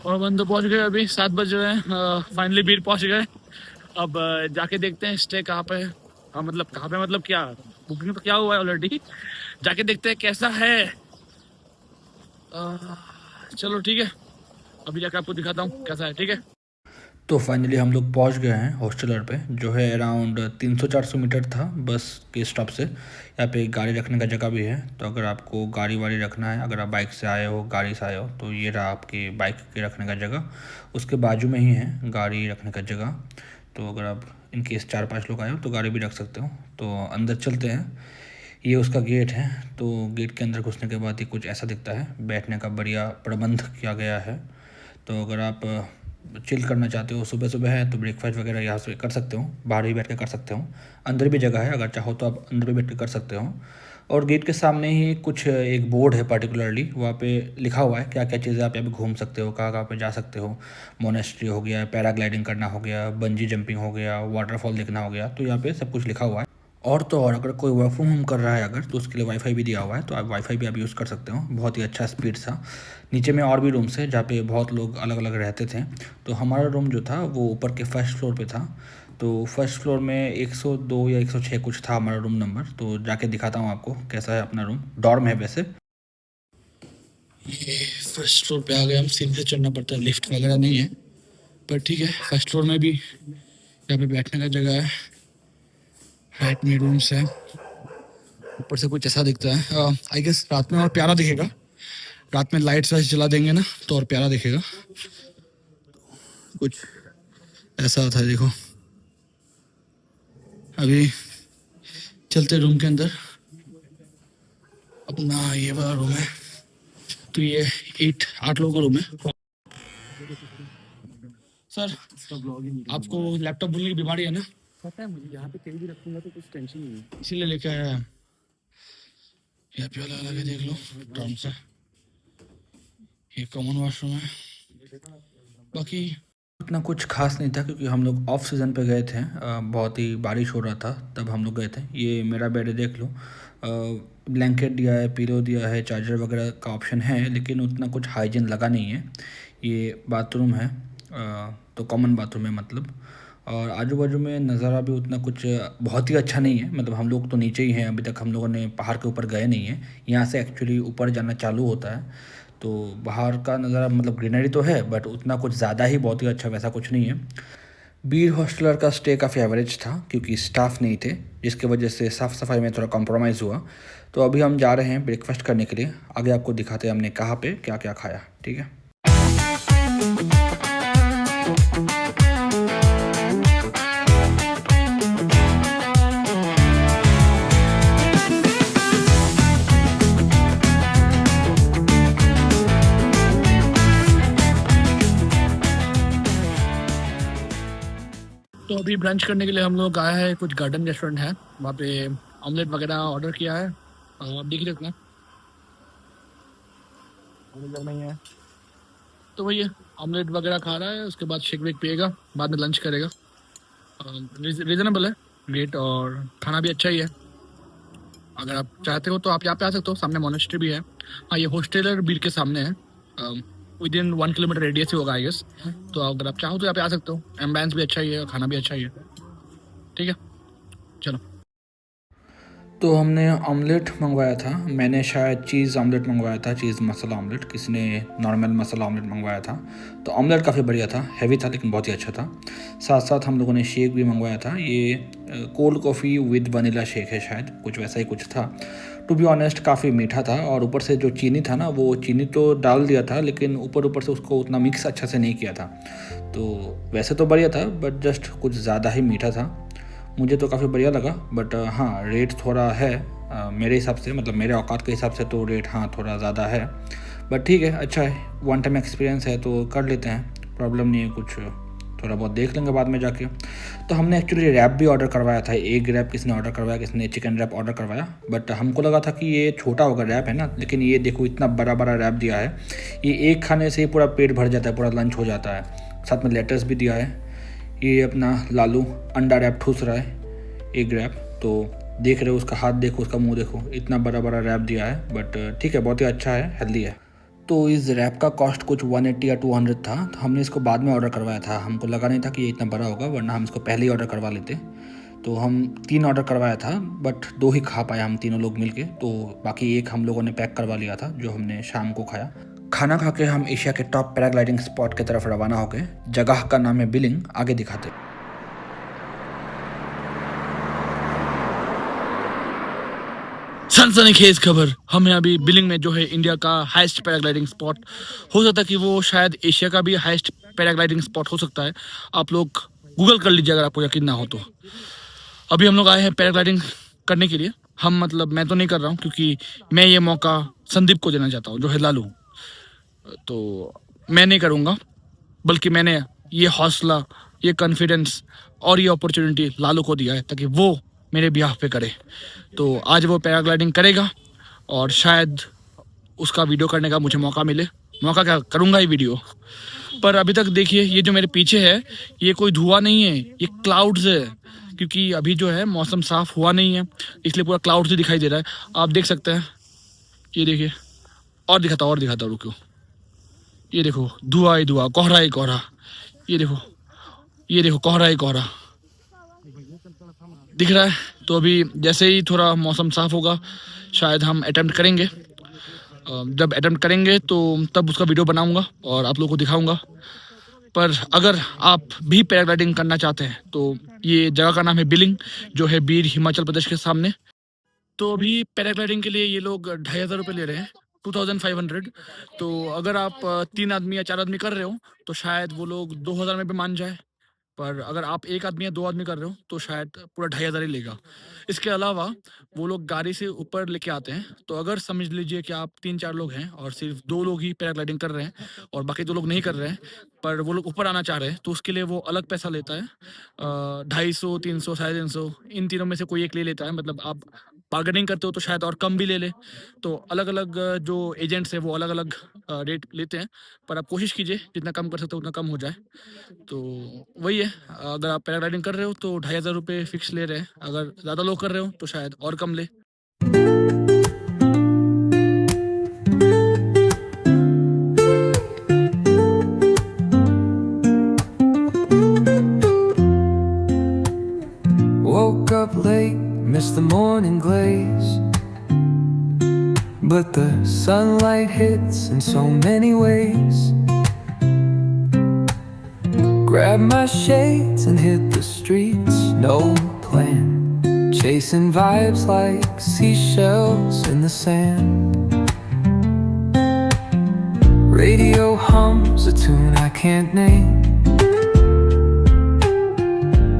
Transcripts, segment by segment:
और बंद तो पहुंच गए, अभी 7 बज रहे हैं। फाइनली बीर पहुंच गए। अब जाके देखते हैं स्टे कहाँ पे है। हाँ मतलब कहाँ पे, मतलब क्या बुकिंग तो क्या हुआ है ऑलरेडी। जाके देखते हैं कैसा है। चलो ठीक है, अभी जाके आपको दिखाता हूँ कैसा है, ठीक है। तो फाइनली हम लोग पहुंच गए हैं हॉस्टलर पे, जो है अराउंड 300-400 मीटर था बस के स्टॉप से। यहाँ पे गाड़ी रखने का जगह भी है, तो अगर आपको गाड़ी वाड़ी रखना है, अगर आप बाइक से आए हो, गाड़ी से आए हो, तो ये रहा आपकी बाइक के रखने का जगह। उसके बाजू में ही है गाड़ी रखने का जगह। तो अगर आप इन केस 4-5 लोग आए हो तो गाड़ी भी रख सकते हो। तो अंदर चलते हैं। ये उसका गेट है। तो गेट के अंदर घुसने के बाद ही कुछ ऐसा दिखता है। बैठने का बढ़िया प्रबंध किया गया है। तो अगर आप चिल करना चाहते हो, सुबह सुबह है तो ब्रेकफास्ट वगैरह यहाँ से कर सकते हो, बाहर भी बैठ के कर सकते हो। अंदर भी जगह है, अगर चाहो तो आप अंदर भी बैठ के कर सकते हो। और गेट के सामने ही कुछ एक बोर्ड है पर्टिकुलरली, वहाँ पे लिखा हुआ है क्या क्या चीज़ें आप यहाँ पे घूम सकते हो, कहाँ कहाँ पे जा सकते हो। मोनेस्ट्री हो गया, पैराग्लाइडिंग करना हो गया, बंजी जंपिंग हो गया, वाटरफॉल देखना हो गया, तो यहाँ पे सब कुछ लिखा हुआ है। और तो और अगर कोई वर्क फ्रॉम होम कर रहा है अगर, तो उसके लिए वाईफाई भी दिया हुआ है, तो आप वाईफाई भी आप यूज़ कर सकते हो। बहुत ही अच्छा स्पीड था। नीचे में और भी रूम्स है जहाँ पे बहुत लोग अलग अलग रहते थे। तो हमारा रूम जो था वो ऊपर के फर्स्ट फ्लोर पे था। तो फर्स्ट फ्लोर में 102 या 106 कुछ था हमारा रूम नंबर। तो जाके दिखाता हूँ आपको कैसा है अपना रूम। डॉर्म है वैसे। ये फर्स्ट फ्लोर पे आ गए हम। सीढ़ी से चढ़ना पड़ता है, लिफ्ट वगैरह नहीं है, पर ठीक है। फर्स्ट फ्लोर में भी यहाँ पे बैठने का जगह है, राइट में रूम्स है। ऊपर से कुछ ऐसा दिखता है। आई गेस रात में और प्यारा दिखेगा। रात में लाइट्स वाइट्स जला देंगे ना तो और प्यारा दिखेगा। कुछ ऐसा था, देखो। अभी चलते रूम के अंदर। अपना ये वाला रूम है। तो ये 8 लोगों का रूम है। सर, आपको लैपटॉप भूलने की बीमारी है ना? पता है मुझे, यहाँ पे कहीं भी रखूंगा तो कुछ टेंशन नहीं है। इसीलिए लेके आया है। यहाँ पे अलग अलग है, देख लो आराम से। ये कॉमन वॉशरूम है। बाकी इतना कुछ खास नहीं था क्योंकि हम लोग ऑफ सीज़न पे गए थे। बहुत ही बारिश हो रहा था तब हम लोग गए थे। ये मेरा बेड है, देख लो। ब्लैंकेट दिया है, पिलो दिया है, चार्जर वगैरह का ऑप्शन है, लेकिन उतना कुछ हाइजीन लगा नहीं है। ये बाथरूम है, तो कॉमन बाथरूम है मतलब। और आजू बाजू में नज़ारा भी उतना कुछ बहुत ही अच्छा नहीं है। मतलब हम लोग तो नीचे ही हैं, अभी तक हम लोगों ने पहाड़ के ऊपर गए नहीं हैं। यहाँ से एक्चुअली ऊपर जाना चालू होता है। तो बाहर का नज़ारा मतलब ग्रीनरी तो है, बट उतना कुछ ज़्यादा ही बहुत ही अच्छा वैसा कुछ नहीं है। बीर हॉस्टलर का स्टे काफ़ी एवरेज था क्योंकि स्टाफ नहीं थे, जिसकी वजह से साफ़ सफाई में थोड़ा कॉम्प्रोमाइज़ हुआ। तो अभी हम जा रहे हैं ब्रेकफास्ट करने के लिए। आगे आपको दिखाते हैं हमने कहाँ पे क्या क्या खाया, ठीक है। तो अभी ब्रंच करने के लिए हम लोग आए हैं। कुछ गार्डन रेस्टोरेंट है, वहाँ पे ऑमलेट वगैरह ऑर्डर किया है। आप देख रहे नहीं है तो वही है, ऑमलेट वगैरह खा रहा है। उसके बाद शेक वेक पिएगा, बाद में लंच करेगा। रीजनेबल है रेट, और खाना भी अच्छा ही है। अगर आप चाहते हो तो आप यहाँ पे आ सकते हो। सामने मोनेस्ट्री भी है। हाँ, ये हॉस्टलर बीर के सामने है। विद इन 1 किलोमीटर रेडियस ही होगा आई गेस। तो अगर आप चाहो तो यहाँ पे आ सकते हो। एम्बियंस भी अच्छा ही है, खाना भी अच्छा ही है, ठीक है। चलो। तो हमने ऑमलेट मंगवाया था। मैंने शायद चीज़ ऑमलेट मंगवाया था, चीज़ मसाला ऑमलेट। किसी ने नॉर्मल मसाला ऑमलेट मंगवाया था। तो ऑमलेट काफ़ी बढ़िया था, हैवी था लेकिन बहुत ही अच्छा था। साथ साथ हम लोगों ने शेक भी मंगवाया था। ये cold coffee with vanilla shake है, शायद कुछ वैसा ही कुछ था। टू बी ऑनेस्ट काफ़ी मीठा था, और ऊपर से जो चीनी था ना, वो चीनी तो डाल दिया था लेकिन ऊपर से उसको उतना मिक्स अच्छा से नहीं किया था। तो वैसे तो बढ़िया था, बट जस्ट कुछ ज़्यादा ही मीठा था। मुझे तो काफ़ी बढ़िया लगा, बट हाँ रेट थोड़ा है मेरे हिसाब से, मतलब मेरे औकात के हिसाब से तो रेट हाँ थोड़ा ज़्यादा है। बट ठीक है, अच्छा है, वन टाइम एक्सपीरियंस है तो कर लेते हैं, प्रॉब्लम नहीं है कुछ। थोड़ा बहुत देख लेंगे बाद में जाके। तो हमने एक्चुअली रैप भी ऑर्डर करवाया था। एग रैप किसने ऑर्डर करवाया, किसने चिकन रैप ऑर्डर करवाया। बट हमको लगा था कि ये छोटा होगा रैप है ना, लेकिन ये देखो इतना बड़ा बड़ा रैप दिया है। ये एक खाने से ही पूरा पेट भर जाता है, पूरा लंच हो जाता है। साथ में लेटर्स भी दिया है। ये अपना लालू अंडा रैप ठूस रहा है, एग रैप। तो देख रहे हो उसका हाथ देखो, उसका मुंह देखो, इतना बड़ा बड़ा रैप दिया है। बट ठीक है, बहुत ही अच्छा है, हेल्दी है। तो इस रैप का कॉस्ट कुछ 180 या 200 था। तो हमने इसको बाद में ऑर्डर करवाया था, हमको लगा नहीं था कि ये इतना बड़ा होगा, वरना हम इसको पहले ही ऑर्डर करवा लेते। तो हम 3 ऑर्डर करवाया था, बट 2 ही खा पाया हम तीनों लोग मिलके। तो बाकी एक हम लोगों ने पैक करवा लिया था, जो हमने शाम को खाया। खाना खा के हम एशिया के टॉप पैराग्लाइडिंग स्पॉट की तरफ रवाना हो गए। जगह का नाम है बिलिंग, आगे दिखाते। सनसनीखेज खबर, हम हैं अभी बिलिंग में, जो है इंडिया का हाईएस्ट पैराग्लाइडिंग स्पॉट। हो सकता है कि वो शायद एशिया का भी हाईएस्ट पैराग्लाइडिंग स्पॉट हो सकता है। आप लोग गूगल कर लीजिए अगर आपको यकीन ना हो तो। अभी हम लोग आए हैं पैराग्लाइडिंग करने के लिए। हम मतलब मैं तो नहीं कर रहा हूँ, क्योंकि मैं ये मौका संदीप को देना चाहता हूँ, जो है लालू। तो मैं नहीं करूँगा, बल्कि मैंने ये हौसला, ये कॉन्फिडेंस और ये अपॉर्चुनिटी लालू को दिया है, ताकि वो मेरे बिहाफ पे करे। तो आज वो पैराग्लाइडिंग करेगा और शायद उसका वीडियो करने का मुझे मौका मिले। मौका क्या, करूँगा ही वीडियो। पर अभी तक देखिए, ये जो मेरे पीछे है, ये कोई धुआं नहीं है, ये क्लाउड्स है। क्योंकि अभी जो है मौसम साफ हुआ नहीं है, इसलिए पूरा क्लाउड से दिखाई दे रहा है। आप देख सकते हैं, ये देखिए। और दिखाता रुको। ये देखो, धुआं ही धुआं, कोहरा ही कोहरा। ये देखो कोहरा ही कोहरा दिख रहा है। तो अभी जैसे ही थोड़ा मौसम साफ होगा, शायद हम अटेम्प्ट करेंगे। जब अटेम्प्ट करेंगे तो तब उसका वीडियो बनाऊंगा और आप लोगों को दिखाऊंगा। पर अगर आप भी पैराग्लाइडिंग करना चाहते हैं तो ये जगह का नाम है बिलिंग, जो है बीर, हिमाचल प्रदेश के सामने। तो अभी पैराग्लाइडिंग के लिए ये लोग 2500 रुपये ले रहे हैं, 2500। तो अगर आप 3 आदमी या 4 आदमी कर रहे हो तो शायद वो लोग 2000 में भी मान जाए। पर अगर आप 1 आदमी या 2 आदमी कर रहे हो तो शायद पूरा 2500 ही लेगा। इसके अलावा वो लोग गाड़ी से ऊपर लेके आते हैं। तो अगर समझ लीजिए कि आप 3-4 लोग हैं और सिर्फ 2 लोग ही पैराग्लाइडिंग कर रहे हैं और बाकी 2 लोग नहीं कर रहे हैं, पर वो लोग ऊपर आना चाह रहे हैं, तो उसके लिए वो अलग पैसा लेता है। 250, 300, 350, इन तीनों में से कोई एक ले लेता है। मतलब आप बार्गेनिंग करते हो तो शायद और कम भी ले ले। तो अलग अलग जो एजेंट्स हैं वो अलग अलग रेट लेते हैं। पर आप कोशिश कीजिए जितना कम कर सकते हो उतना कम हो जाए। तो वही है, अगर आप पैराग्लाइडिंग कर रहे हो तो 2500 रुपये फिक्स ले रहे हैं। अगर ज़्यादा लोग कर रहे हो तो शायद और कम ले। Woke up late, missed the morning glaze, but the sunlight hits in so many ways. Grabbed my shades and hit the streets, no plan, chasing vibes like seashells in the sand. Radio hums a tune I can't name,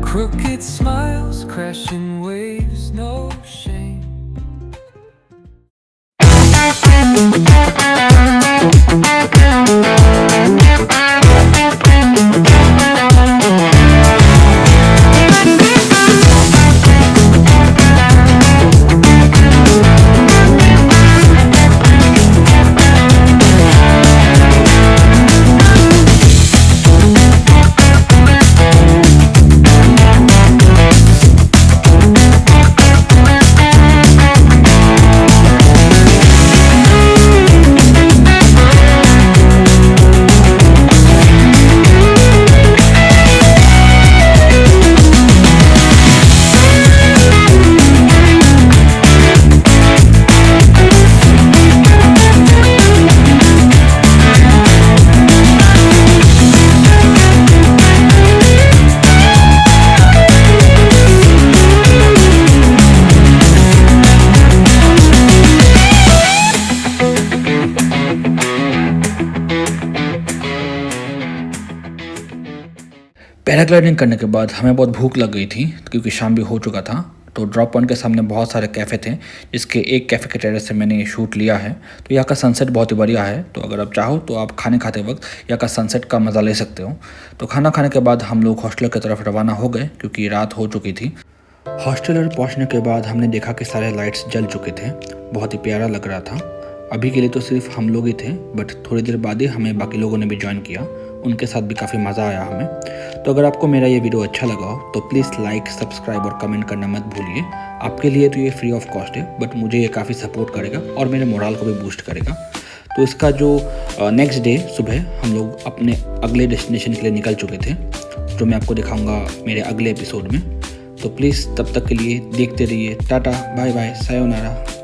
crooked smiles, crashing waves, no shame. Paragliding करने के बाद हमें बहुत भूख लग गई थी, क्योंकि शाम भी हो चुका था। तो ड्रॉप पॉइंट के सामने बहुत सारे कैफ़े थे, जिसके एक कैफ़े के टेरेस से मैंने ये शूट लिया है। तो यहाँ का सनसेट बहुत ही बढ़िया है। तो अगर आप चाहो तो आप खाने खाते वक्त यहाँ का सनसेट का मज़ा ले सकते हो। तो खाना खाने के बाद हम लोग हॉस्टल की तरफ रवाना हो गए, क्योंकि रात हो चुकी थी। हॉस्टल पहुँचने के बाद हमने देखा कि सारे लाइट्स जल चुके थे, बहुत ही प्यारा लग रहा था। अभी के लिए तो सिर्फ हम लोग ही थे, बट थोड़ी देर बाद ही हमें बाकी लोगों ने भी ज्वाइन किया, उनके साथ भी काफ़ी मज़ा आया हमें। तो अगर आपको मेरा ये वीडियो अच्छा लगा हो तो प्लीज़ लाइक, सब्सक्राइब और कमेंट करना मत भूलिए। आपके लिए तो ये फ्री ऑफ कॉस्ट है, बट मुझे ये काफ़ी सपोर्ट करेगा और मेरे मोरल को भी बूस्ट करेगा। तो इसका जो नेक्स्ट डे सुबह हम लोग अपने अगले डेस्टिनेशन के लिए निकल चुके थे, जो मैं आपको दिखाऊंगा मेरे अगले एपिसोड में। तो प्लीज़ तब तक के लिए देखते रहिए। Tata, bye bye, sayonara.